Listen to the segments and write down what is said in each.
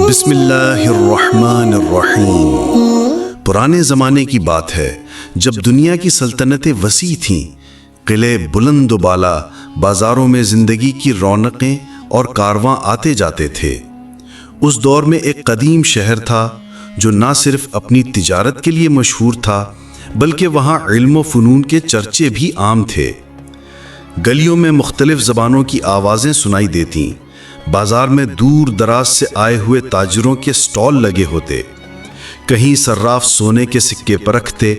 بسم اللہ الرحمن الرحیم۔ پرانے زمانے کی بات ہے جب دنیا کی سلطنتیں وسیع تھیں، قلعے بلند و بالا، بازاروں میں زندگی کی رونقیں اور کارواں آتے جاتے تھے۔ اس دور میں ایک قدیم شہر تھا جو نہ صرف اپنی تجارت کے لیے مشہور تھا بلکہ وہاں علم و فنون کے چرچے بھی عام تھے۔ گلیوں میں مختلف زبانوں کی آوازیں سنائی دیتیں، بازار میں دور دراز سے آئے ہوئے تاجروں کے سٹال لگے ہوتے، کہیں صراف سونے کے سکے پرکھتے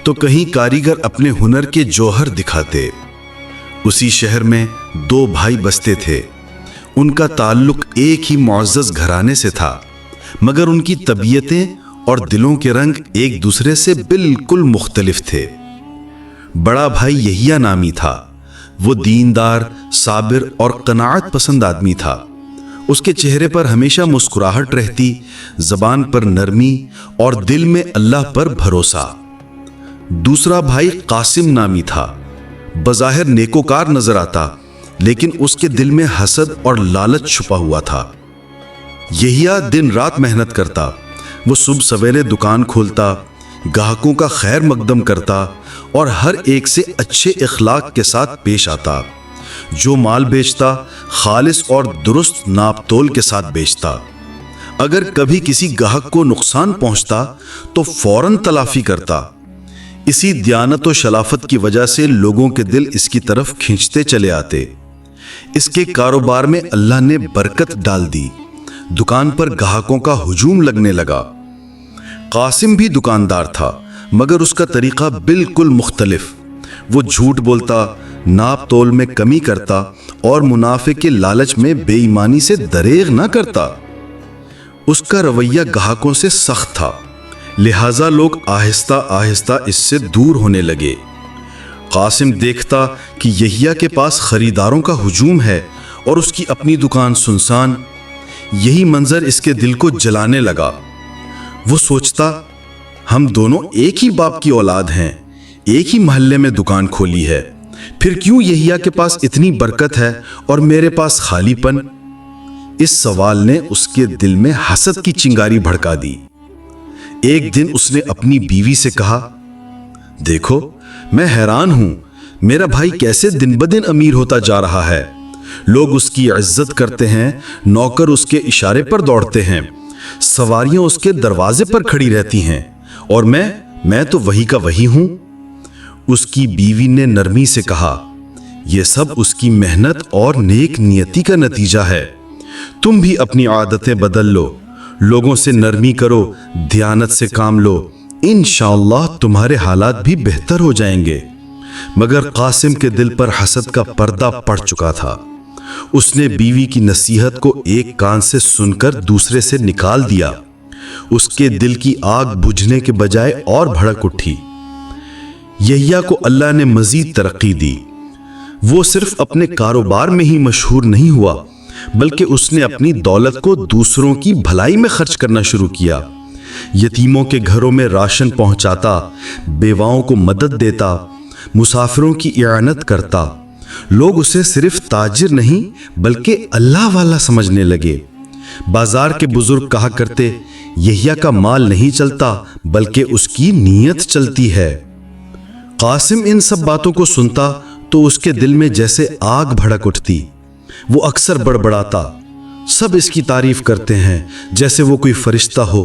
تو کہیں کاریگر اپنے ہنر کے جوہر دکھاتے۔ اسی شہر میں دو بھائی بستے تھے، ان کا تعلق ایک ہی معزز گھرانے سے تھا، مگر ان کی طبیعتیں اور دلوں کے رنگ ایک دوسرے سے بالکل مختلف تھے۔ بڑا بھائی یحییٰ نامی تھا، وہ دیندار، صابر اور قناعت پسند آدمی تھا۔ اس کے چہرے پر ہمیشہ مسکراہٹ رہتی، زبان پر نرمی اور دل میں اللہ پر بھروسہ۔ دوسرا بھائی قاسم نامی تھا، بظاہر نیکوکار نظر آتا لیکن اس کے دل میں حسد اور لالچ چھپا ہوا تھا۔ یحییٰ دن رات محنت کرتا، وہ صبح سویرے دکان کھولتا، گاہکوں کا خیر مقدم کرتا اور ہر ایک سے اچھے اخلاق کے ساتھ پیش آتا۔ جو مال بیچتا خالص اور درست ناپ تول کے ساتھ بیچتا۔ اگر کبھی کسی گاہک کو نقصان پہنچتا تو فوراً تلافی کرتا۔ اسی دیانت و شلافت کی وجہ سے لوگوں کے دل اس کی طرف کھنچتے چلے آتے۔ اس کے کاروبار میں اللہ نے برکت ڈال دی، دکان پر گاہکوں کا ہجوم لگنے لگا۔ قاسم بھی دکاندار تھا مگر اس کا طریقہ بالکل مختلف۔ وہ جھوٹ بولتا، ناپ تول میں کمی کرتا اور منافع کے لالچ میں بے ایمانی سے دریغ نہ کرتا۔ اس کا رویہ گاہکوں سے سخت تھا، لہٰذا لوگ آہستہ آہستہ اس سے دور ہونے لگے۔ قاسم دیکھتا کہ یحییٰ کے پاس خریداروں کا ہجوم ہے اور اس کی اپنی دکان سنسان۔ یہی منظر اس کے دل کو جلانے لگا۔ وہ سوچتا، ہم دونوں ایک ہی باپ کی اولاد ہیں، ایک ہی محلے میں دکان کھولی ہے، پھر کیوں یحییٰ کے پاس اتنی برکت ہے اور میرے پاس خالی پن؟ اس سوال نے اس کے دل میں حسد کی چنگاری بھڑکا دی۔ ایک دن اس نے اپنی بیوی سے کہا، دیکھو میں حیران ہوں، میرا بھائی کیسے دن بدن امیر ہوتا جا رہا ہے۔ لوگ اس کی عزت کرتے ہیں، نوکر اس کے اشارے پر دوڑتے ہیں، سواریاں اس کے دروازے پر کھڑی رہتی ہیں، اور میں تو وہی کا وہی ہوں۔ اس کی بیوی نے نرمی سے کہا، یہ سب اس کی محنت اور نیک نیتی کا نتیجہ ہے۔ تم بھی اپنی عادتیں بدل لو، لوگوں سے نرمی کرو، دیانت سے کام لو، انشاءاللہ تمہارے حالات بھی بہتر ہو جائیں گے۔ مگر قاسم کے دل پر حسد کا پردہ پڑ چکا تھا۔ اس نے بیوی کی نصیحت کو ایک کان سے سن کر دوسرے سے نکال دیا۔ اس کے دل کی آگ بجھنے کے بجائے اور بھڑک اٹھی۔ یحییٰ کو اللہ نے مزید ترقی دی۔ وہ صرف اپنے کاروبار میں ہی مشہور نہیں ہوا بلکہ اس نے اپنی دولت کو دوسروں کی بھلائی میں خرچ کرنا شروع کیا۔ یتیموں کے گھروں میں راشن پہنچاتا، بیواؤں کو مدد دیتا، مسافروں کی اعانت کرتا۔ لوگ اسے صرف تاجر نہیں بلکہ اللہ والا سمجھنے لگے۔ بازار کے بزرگ کہا کرتے، یحییٰ کا مال نہیں چلتا بلکہ اس کی نیت چلتی ہے۔ قاسم ان سب باتوں کو سنتا تو اس کے دل میں جیسے آگ بھڑک اٹھتی۔ وہ اکثر بڑبڑاتا، سب اس کی تعریف کرتے ہیں جیسے وہ کوئی فرشتہ ہو،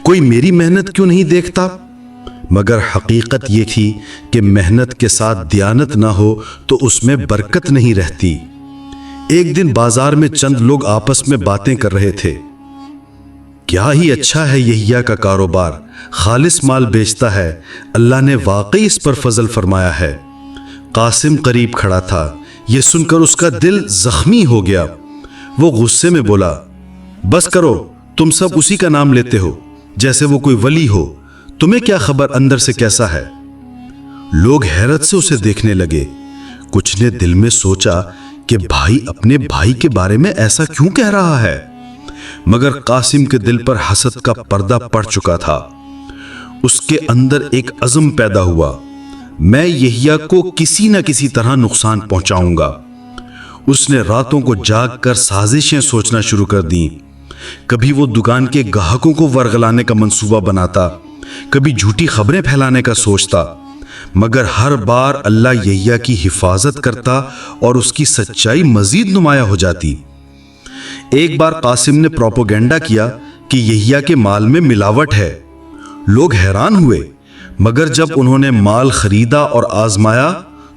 کوئی میری محنت کیوں نہیں دیکھتا؟ مگر حقیقت یہ تھی کہ محنت کے ساتھ دیانت نہ ہو تو اس میں برکت نہیں رہتی۔ ایک دن بازار میں چند لوگ آپس میں باتیں کر رہے تھے، کیا ہی اچھا ہے یحییٰ کا کاروبار، خالص مال بیچتا ہے، اللہ نے واقعی اس پر فضل فرمایا ہے۔ قاسم قریب کھڑا تھا، یہ سن کر اس کا دل زخمی ہو گیا۔ وہ غصے میں بولا، بس کرو، تم سب اسی کا نام لیتے ہو جیسے وہ کوئی ولی ہو، تمہیں کیا خبر اندر سے کیسا ہے؟ لوگ حیرت سے اسے دیکھنے لگے۔ کچھ نے دل میں سوچا کہ بھائی اپنے بھائی کے بارے میں ایسا کیوں کہہ رہا ہے؟ مگر قاسم کے دل پر حسد کا پردہ پڑ چکا تھا۔ اس کے اندر ایک عزم پیدا ہوا، میں یحییٰ کو کسی نہ کسی طرح نقصان پہنچاؤں گا۔ اس نے راتوں کو جاگ کر سازشیں سوچنا شروع کر دیں، کبھی وہ دکان کے گاہکوں کو ورغلانے کا منصوبہ بناتا، کبھی جھوٹی خبریں پھیلانے کا سوچتا، مگر ہر بار اللہ یحییٰ کی حفاظت کرتا اور اس کی سچائی مزید نمایاں ہو جاتی۔ ایک بار قاسم نے پروپیگنڈا کیا کہ یحییٰ کے مال میں ملاوٹ ہے۔ لوگ حیران ہوئے، مگر جب انہوں نے مال خریدا اور آزمایا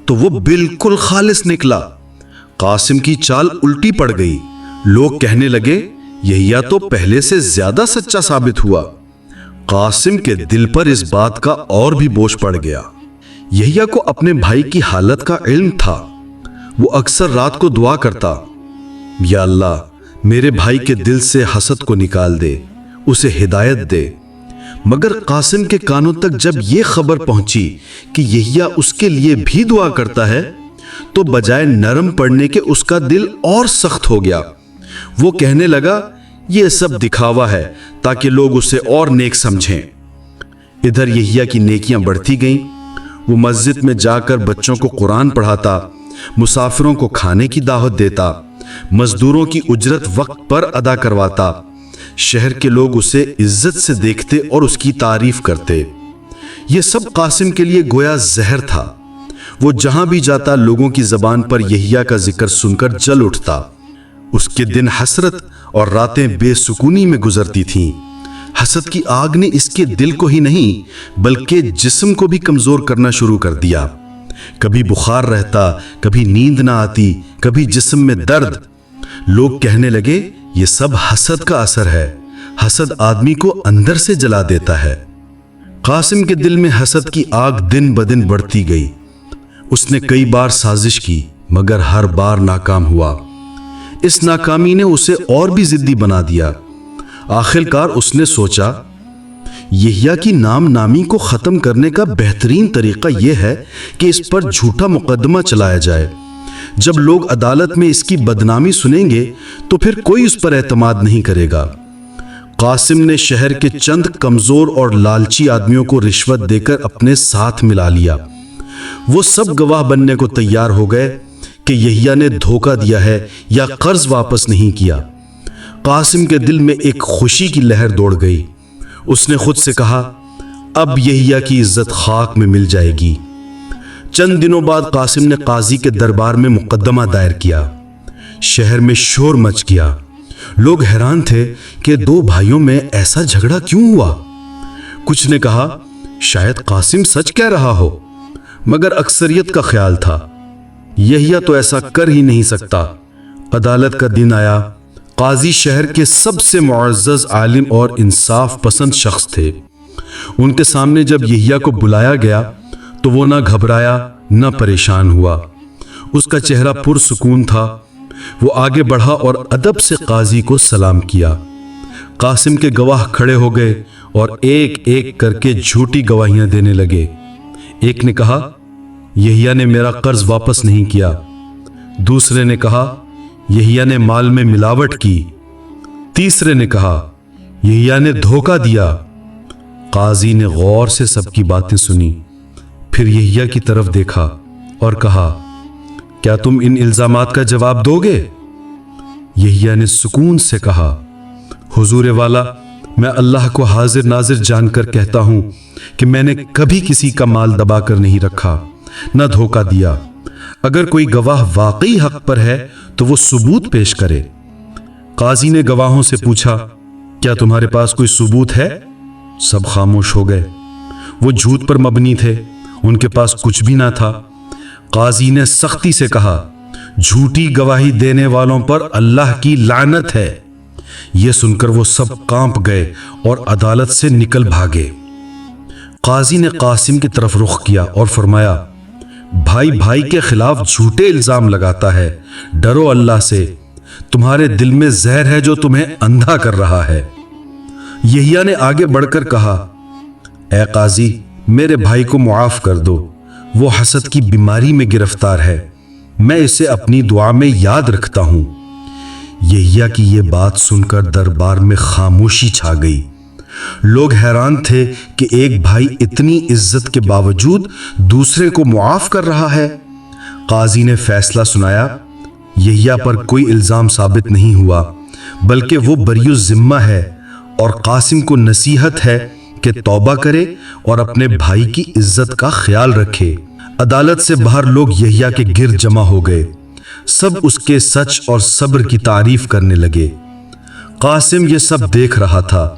تو وہ بالکل خالص نکلا۔ قاسم کی چال الٹی پڑ گئی۔ لوگ کہنے لگے یحییٰ تو پہلے سے زیادہ سچا ثابت ہوا۔ قاسم کے دل پر اس بات کا اور بھی بوجھ پڑ گیا۔ یحییٰ کو اپنے بھائی کی حالت کا علم تھا۔ وہ اکثر رات کو دعا کرتا، یا اللہ میرے بھائی کے دل سے حسد کو نکال دے، اسے ہدایت دے۔ مگر قاسم کے کانوں تک جب یہ خبر پہنچی کہ یحییٰ اس کے لیے بھی دعا کرتا ہے تو بجائے نرم پڑنے کے اس کا دل اور سخت ہو گیا۔ وہ کہنے لگا یہ سب دکھاوا ہے تاکہ لوگ اسے اور نیک سمجھیں۔ ادھر یحییٰ کی نیکیاں بڑھتی گئیں۔ وہ مسجد میں جا کر بچوں کو قرآن پڑھاتا، مسافروں کو کھانے کی دعوت دیتا، مزدوروں کی اجرت وقت پر ادا کرواتا۔ شہر کے لوگ اسے عزت سے دیکھتے اور اس کی تعریف کرتے۔ یہ سب قاسم کے لیے گویا زہر تھا۔ وہ جہاں بھی جاتا لوگوں کی زبان پر یحییٰ کا ذکر سن کر جل اٹھتا۔ اس کے دن حسرت اور راتیں بے سکونی میں گزرتی تھیں۔ حسد کی آگ نے اس کے دل کو ہی نہیں بلکہ جسم کو بھی کمزور کرنا شروع کر دیا۔ کبھی بخار رہتا، کبھی نیند نہ آتی، کبھی جسم میں درد۔ لوگ کہنے لگے یہ سب حسد کا اثر ہے۔ حسد آدمی کو اندر سے جلا دیتا ہے۔ قاسم کے دل میں حسد کی آگ دن بدن بڑھتی گئی۔ اس نے کئی بار سازش کی مگر ہر بار ناکام ہوا۔ اس ناکامی نے اسے اور بھی ضدی بنا دیا۔ آخر کار اس نے سوچا یحییٰ کی نام نامی کو ختم کرنے کا بہترین طریقہ یہ ہے کہ اس پر جھوٹا مقدمہ چلایا جائے۔ جب لوگ عدالت میں اس کی بدنامی سنیں گے تو پھر کوئی اس پر اعتماد نہیں کرے گا۔ قاسم نے شہر کے چند کمزور اور لالچی آدمیوں کو رشوت دے کر اپنے ساتھ ملا لیا۔ وہ سب گواہ بننے کو تیار ہو گئے کہ یحییٰ نے دھوکہ دیا ہے یا قرض واپس نہیں کیا۔ قاسم کے دل میں ایک خوشی کی لہر دوڑ گئی۔ اس نے خود سے کہا اب یحییٰ کی عزت خاک میں مل جائے گی۔ چند دنوں بعد قاسم نے قاضی کے دربار میں مقدمہ دائر کیا۔ شہر میں شور مچ گیا۔ لوگ حیران تھے کہ دو بھائیوں میں ایسا جھگڑا کیوں ہوا۔ کچھ نے کہا شاید قاسم سچ کہہ رہا ہو، مگر اکثریت کا خیال تھا یحییٰ تو ایسا کر ہی نہیں سکتا۔ عدالت کا دن آیا۔ قاضی شہر کے سب سے معزز عالم اور انصاف پسند شخص تھے۔ ان کے سامنے جب یحییٰ کو بلایا گیا تو وہ نہ گھبرایا نہ پریشان ہوا۔ اس کا چہرہ پرسکون تھا۔ وہ آگے بڑھا اور ادب سے قاضی کو سلام کیا۔ قاسم کے گواہ کھڑے ہو گئے اور ایک ایک کر کے جھوٹی گواہیاں دینے لگے۔ ایک نے کہا یحییٰ نے میرا قرض واپس نہیں کیا۔ دوسرے نے کہا یحییٰ نے مال میں ملاوٹ کی۔ تیسرے نے کہا یحییٰ نے دھوکہ دیا۔ قاضی نے غور سے سب کی باتیں سنی، پھر یحییٰ کی طرف دیکھا اور کہا کیا تم ان الزامات کا جواب دو گے؟ یحییٰ نے سکون سے کہا حضور والا، میں اللہ کو حاضر ناظر جان کر کہتا ہوں کہ میں نے کبھی کسی کا مال دبا کر نہیں رکھا، نہ دھوکہ دیا۔ اگر کوئی گواہ واقعی حق پر ہے تو وہ ثبوت پیش کرے۔ قاضی نے گواہوں سے پوچھا کیا تمہارے پاس کوئی ثبوت ہے؟ سب خاموش ہو گئے۔ وہ جھوٹ پر مبنی تھے، ان کے پاس کچھ بھی نہ تھا۔ قاضی نے سختی سے کہا جھوٹی گواہی دینے والوں پر اللہ کی لعنت ہے۔ یہ سن کر وہ سب کانپ گئے اور عدالت سے نکل بھاگے۔ قاضی نے قاسم کی طرف رخ کیا اور فرمایا بھائی بھائی کے خلاف جھوٹے الزام لگاتا ہے، ڈرو اللہ سے، تمہارے دل میں زہر ہے جو تمہیں اندھا کر رہا ہے۔ یحییٰ نے آگے بڑھ کر کہا اے قاضی، میرے بھائی کو معاف کر دو، وہ حسد کی بیماری میں گرفتار ہے، میں اسے اپنی دعا میں یاد رکھتا ہوں۔ یحییٰ کی یہ بات سن کر دربار میں خاموشی چھا گئی۔ لوگ حیران تھے کہ ایک بھائی اتنی عزت کے باوجود دوسرے کو معاف کر رہا ہے۔ قاضی نے فیصلہ سنایا یحییٰ پر کوئی الزام ثابت نہیں ہوا، بلکہ وہ بری الذمہ ہے اور قاسم کو نصیحت ہے کہ توبہ کرے اور اپنے بھائی کی عزت کا خیال رکھے۔ عدالت سے باہر لوگ یحییٰ کے گرد جمع ہو گئے، سب اس کے سچ اور صبر کی تعریف کرنے لگے۔ قاسم یہ سب دیکھ رہا تھا،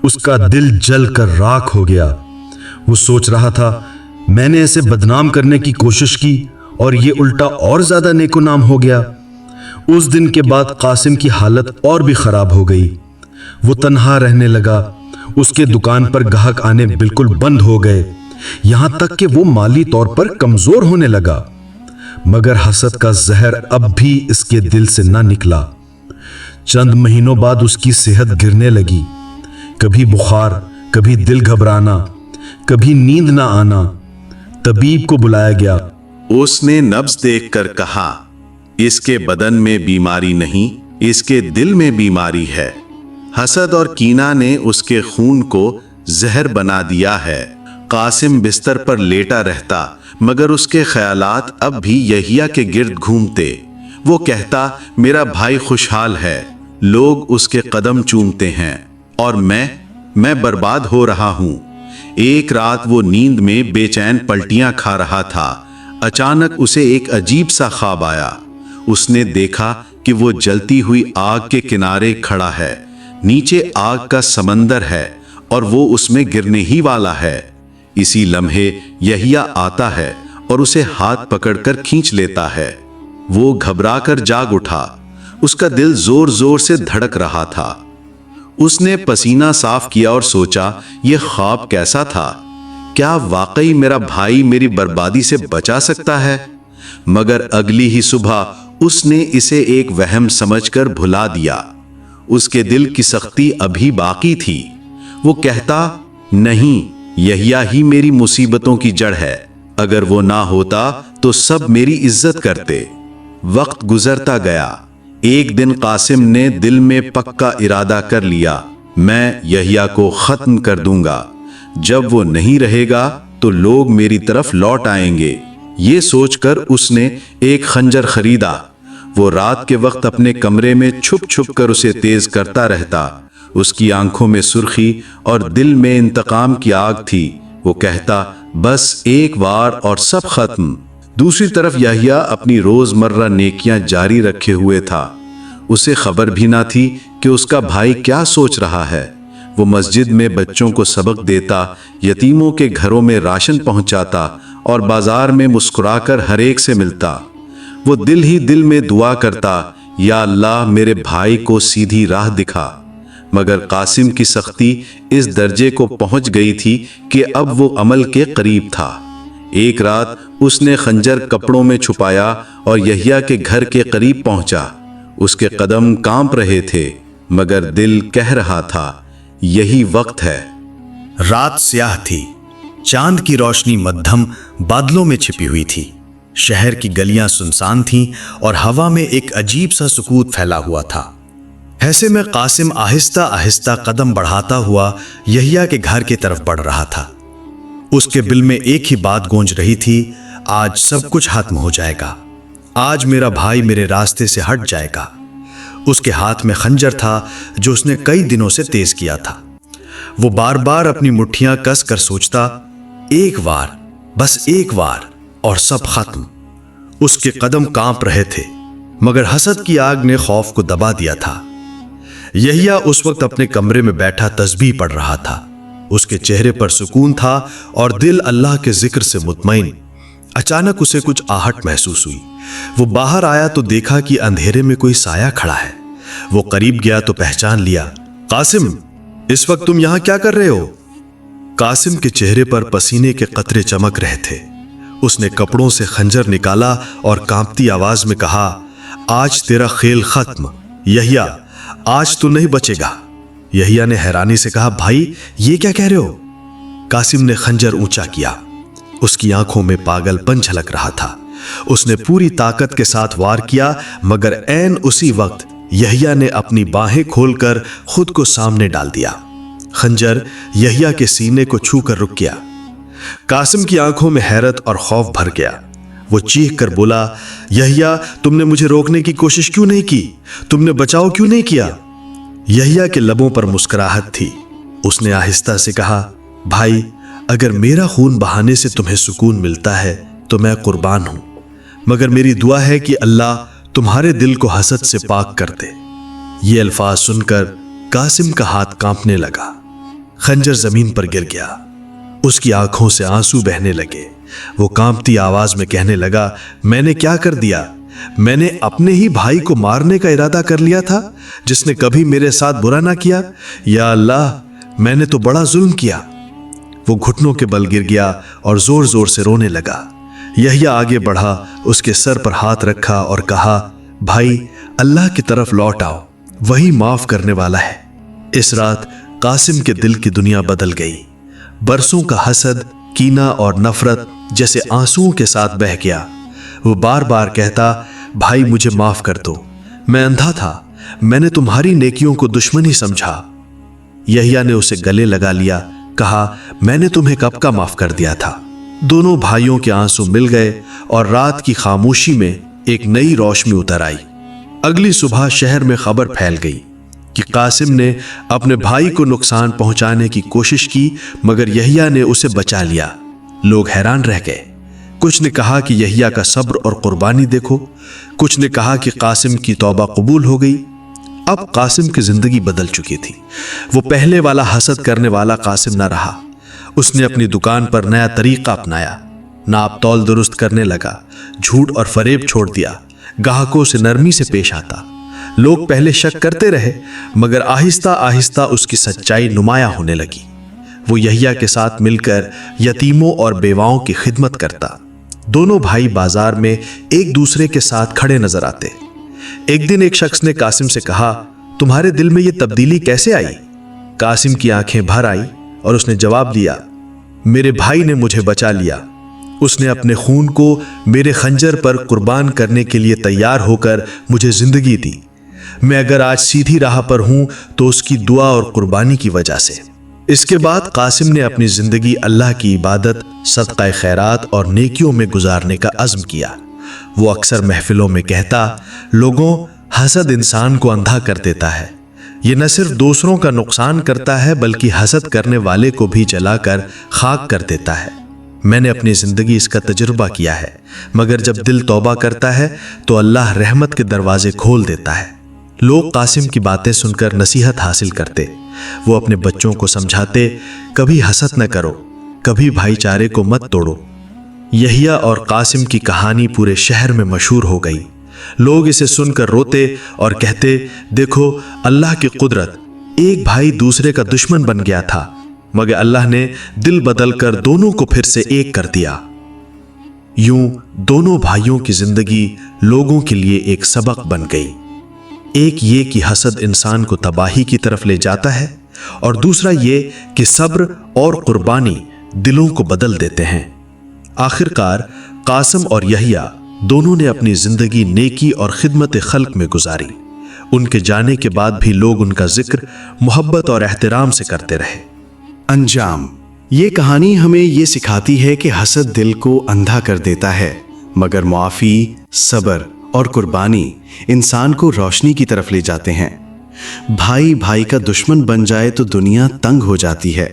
اس کا دل جل کر راکھ ہو گیا۔ وہ سوچ رہا تھا، میں نے اسے بدنام کرنے کی کوشش کی اور یہ الٹا اور زیادہ نیک و نام ہو گیا۔ اس دن کے بعد قاسم کی حالت اور بھی خراب ہو گئی۔ وہ تنہا رہنے لگا، اس کے دکان پر گاہک آنے بالکل بند ہو گئے، یہاں تک کہ وہ مالی طور پر کمزور ہونے لگا۔ مگر حسد کا زہر اب بھی اس کے دل سے نہ نکلا۔ چند مہینوں بعد اس کی صحت گرنے لگی، کبھی بخار، کبھی دل گھبرانا، کبھی نیند نہ آنا۔ طبیب کو بلایا گیا۔ اس نے نبض دیکھ کر کہا، اس کے بدن میں بیماری نہیں، اس کے دل میں بیماری ہے۔ حسد اور کینہ نے اس کے خون کو زہر بنا دیا ہے۔ قاسم بستر پر لیٹا رہتا، مگر اس کے خیالات اب بھی یحییٰ کے گرد گھومتے۔ وہ کہتا، میرا بھائی خوشحال ہے، لوگ اس کے قدم چومتے ہیں، اور میں برباد ہو رہا ہوں۔ ایک رات وہ نیند میں بے چین پلٹیاں کھا رہا تھا۔ اچانک اسے ایک عجیب سا خواب آیا۔ اس نے دیکھا کہ وہ جلتی ہوئی آگ کے کنارے کھڑا ہے، نیچے آگ کا سمندر ہے اور وہ اس میں گرنے ہی والا ہے۔ اسی لمحے یحییٰ آتا ہے اور اسے ہاتھ پکڑ کر کھینچ لیتا ہے۔ وہ گھبرا کر جاگ اٹھا، اس کا دل زور زور سے دھڑک رہا تھا۔ اس نے پسینہ صاف کیا اور سوچا، یہ خواب کیسا تھا؟ کیا واقعی میرا بھائی میری بربادی سے بچا سکتا ہے؟ مگر اگلی ہی صبح اس نے اسے ایک وہم سمجھ کر بھلا دیا۔ اس کے دل کی سختی ابھی باقی تھی۔ وہ کہتا، نہیں، یحییٰ ہی میری مصیبتوں کی جڑ ہے، اگر وہ نہ ہوتا تو سب میری عزت کرتے۔ وقت گزرتا گیا۔ ایک دن قاسم نے دل میں پکا ارادہ کر لیا، میں یحییٰ کو ختم کر دوں گا۔ جب وہ نہیں رہے گا تو لوگ میری طرف لوٹ آئیں گے۔ یہ سوچ کر اس نے ایک خنجر خریدا۔ وہ رات کے وقت اپنے کمرے میں چھپ چھپ کر اسے تیز کرتا رہتا۔ اس کی آنکھوں میں سرخی اور دل میں انتقام کی آگ تھی۔ وہ کہتا، بس ایک وار اور سب ختم۔ دوسری طرف یحییٰ اپنی روزمرہ نیکیاں جاری رکھے ہوئے تھا۔ اسے خبر بھی نہ تھی کہ اس کا بھائی کیا سوچ رہا ہے۔ وہ مسجد میں بچوں کو سبق دیتا، یتیموں کے گھروں میں راشن پہنچاتا اور بازار میں مسکرا کر ہر ایک سے ملتا۔ وہ دل ہی دل میں دعا کرتا، یا اللہ میرے بھائی کو سیدھی راہ دکھا۔ مگر قاسم کی سختی اس درجے کو پہنچ گئی تھی کہ اب وہ عمل کے قریب تھا۔ ایک رات اس نے خنجر کپڑوں میں چھپایا اور یحییٰ کے گھر کے قریب پہنچا۔ اس کے قدم کانپ رہے تھے، مگر دل کہہ رہا تھا، یہی وقت ہے۔ رات سیاہ تھی، چاند کی روشنی مدھم بادلوں میں چھپی ہوئی تھی۔ شہر کی گلیاں سنسان تھیں اور ہوا میں ایک عجیب سا سکوت پھیلا ہوا تھا۔ ایسے میں قاسم آہستہ آہستہ قدم بڑھاتا ہوا یحییٰ کے گھر کی طرف بڑھ رہا تھا۔ اس کے دل میں ایک ہی بات گونج رہی تھی، آج سب کچھ ختم ہو جائے گا، آج میرا بھائی میرے راستے سے ہٹ جائے گا۔ اس کے ہاتھ میں خنجر تھا جو اس نے کئی دنوں سے تیز کیا تھا۔ وہ بار بار اپنی مٹھیاں کس کر سوچتا، ایک وار، بس ایک وار اور سب ختم۔ اس کے قدم کانپ رہے تھے، مگر حسد کی آگ نے خوف کو دبا دیا تھا۔ یحییٰ اس وقت اپنے کمرے میں بیٹھا تسبیح پڑھ رہا تھا۔ اس کے چہرے پر سکون تھا اور دل اللہ کے ذکر سے مطمئن۔ اچانک اسے کچھ آہٹ محسوس ہوئی۔ وہ باہر آیا تو دیکھا کہ اندھیرے میں کوئی سایہ کھڑا ہے۔ وہ قریب گیا تو پہچان لیا، قاسم، اس وقت تم یہاں کیا کر رہے ہو؟ قاسم کے چہرے پر پسینے کے قطرے چمک رہے تھے۔ اس نے کپڑوں سے خنجر نکالا اور کانپتی آواز میں کہا، آج تیرا کھیل ختم، یحییٰ، آج تو نہیں بچے گا۔ یحییٰ نے حیرانی سے کہا، بھائی یہ کیا کہہ رہے ہو؟ قاسم نے خنجر اونچا کیا۔ اس کی آنکھوں میں پاگل پن جھلک رہا تھا۔ اس نے پوری طاقت کے ساتھ وار کیا، مگر عین اسی وقت یحییٰ نے اپنی باہیں کھول کر خود کو سامنے ڈال دیا۔ خنجر یحییٰ کے سینے کو چھو کر رک گیا۔ قاسم کی آنکھوں میں حیرت اور خوف بھر گیا۔ وہ چیخ کر بولا، یحییٰ تم نے مجھے روکنے کی کوشش کیوں نہیں کی؟ تم نے بچاؤ کیوں نہیں کیا؟ یحییٰ کے لبوں پر مسکراہٹ تھی۔ اس نے آہستہ سے کہا، بھائی اگر میرا خون بہانے سے تمہیں سکون ملتا ہے تو میں قربان ہوں، مگر میری دعا ہے کہ اللہ تمہارے دل کو حسد سے پاک کر دے۔ یہ الفاظ سن کر قاسم کا ہاتھ کانپنے لگا، خنجر زمین پر گر گیا، اس کی آنکھوں سے آنسو بہنے لگے۔ وہ کانپتی آواز میں کہنے لگا، میں نے کیا کر دیا؟ میں نے اپنے ہی بھائی کو مارنے کا ارادہ کر لیا تھا جس نے کبھی میرے ساتھ برا نہ کیا۔ یا اللہ، میں نے تو بڑا ظلم کیا۔ وہ گھٹنوں کے بل گر گیا اور زور زور سے رونے لگا۔ یحییٰ آگے بڑھا، اس کے سر پر ہاتھ رکھا اور کہا، بھائی اللہ کی طرف لوٹ آؤ، وہی معاف کرنے والا ہے۔ اس رات قاسم کے دل کی دنیا بدل گئی۔ برسوں کا حسد، کینہ اور نفرت جیسے آنسوؤں کے ساتھ بہہ گیا۔ وہ بار بار کہتا، بھائی مجھے معاف کر دو، میں اندھا تھا، میں نے تمہاری نیکیوں کو دشمنی سمجھا۔ یحییٰ نے اسے گلے لگا لیا، کہا، میں نے تمہیں کب کا معاف کر دیا تھا۔ دونوں بھائیوں کے آنسو مل گئے اور رات کی خاموشی میں ایک نئی روشنی اتر آئی۔ اگلی صبح شہر میں خبر پھیل گئی کہ قاسم نے اپنے بھائی کو نقصان پہنچانے کی کوشش کی، مگر یحییٰ نے اسے بچا لیا۔ لوگ حیران رہ گئے۔ کچھ نے کہا کہ یحییٰ کا صبر اور قربانی دیکھو، کچھ نے کہا کہ قاسم کی توبہ قبول ہو گئی۔ اب قاسم کی زندگی بدل چکی تھی۔ وہ پہلے والا حسد کرنے والا قاسم نہ رہا۔ اس نے اپنی دکان پر نیا طریقہ اپنایا، ناپ تول درست کرنے لگا، جھوٹ اور فریب چھوڑ دیا، گاہکوں سے نرمی سے پیش آتا۔ لوگ پہلے شک کرتے رہے، مگر آہستہ آہستہ اس کی سچائی نمایاں ہونے لگی۔ وہ یحییٰ کے ساتھ مل کر یتیموں اور بیواؤں کی خدمت کرتا۔ دونوں بھائی بازار میں ایک دوسرے کے ساتھ کھڑے نظر آتے۔ ایک دن ایک شخص نے قاسم سے کہا، تمہارے دل میں یہ تبدیلی کیسے آئی؟ قاسم کی آنکھیں بھر آئی اور اس نے جواب دیا، میرے بھائی نے مجھے بچا لیا۔ اس نے اپنے خون کو میرے خنجر پر قربان کرنے کے لیے تیار ہو کر مجھے زندگی دی۔ میں اگر آج سیدھی راہ پر ہوں تو اس کی دعا اور قربانی کی وجہ سے۔ اس کے بعد قاسم نے اپنی زندگی اللہ کی عبادت، صدقہ خیرات اور نیکیوں میں گزارنے کا عزم کیا۔ وہ اکثر محفلوں میں کہتا، لوگوں، حسد انسان کو اندھا کر دیتا ہے۔ یہ نہ صرف دوسروں کا نقصان کرتا ہے بلکہ حسد کرنے والے کو بھی جلا کر خاک کر دیتا ہے۔ میں نے اپنی زندگی اس کا تجربہ کیا ہے، مگر جب دل توبہ کرتا ہے تو اللہ رحمت کے دروازے کھول دیتا ہے۔ لوگ قاسم کی باتیں سن کر نصیحت حاصل کرتے۔ وہ اپنے بچوں کو سمجھاتے، کبھی حسد نہ کرو، کبھی بھائی چارے کو مت توڑو۔ یحییٰ اور قاسم کی کہانی پورے شہر میں مشہور ہو گئی۔ لوگ اسے سن کر روتے اور کہتے، دیکھو اللہ کی قدرت، ایک بھائی دوسرے کا دشمن بن گیا تھا، مگر اللہ نے دل بدل کر دونوں کو پھر سے ایک کر دیا۔ یوں دونوں بھائیوں کی زندگی لوگوں کے لیے ایک سبق بن گئی۔ ایک یہ کہ حسد انسان کو تباہی کی طرف لے جاتا ہے، اور دوسرا یہ کہ صبر اور قربانی دلوں کو بدل دیتے ہیں۔ آخر کار قاسم اور یحییٰ دونوں نے اپنی زندگی نیکی اور خدمت خلق میں گزاری۔ ان کے جانے کے بعد بھی لوگ ان کا ذکر محبت اور احترام سے کرتے رہے۔ انجام: یہ کہانی ہمیں یہ سکھاتی ہے کہ حسد دل کو اندھا کر دیتا ہے، مگر معافی، صبر اور قربانی انسان کو روشنی کی طرف لے جاتے ہیں۔ بھائی بھائی کا دشمن بن جائے تو دنیا تنگ ہو جاتی ہے،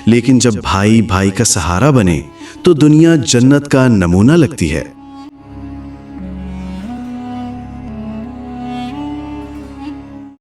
لیکن جب بھائی بھائی کا سہارا بنے تو دنیا جنت کا نمونہ لگتی ہے۔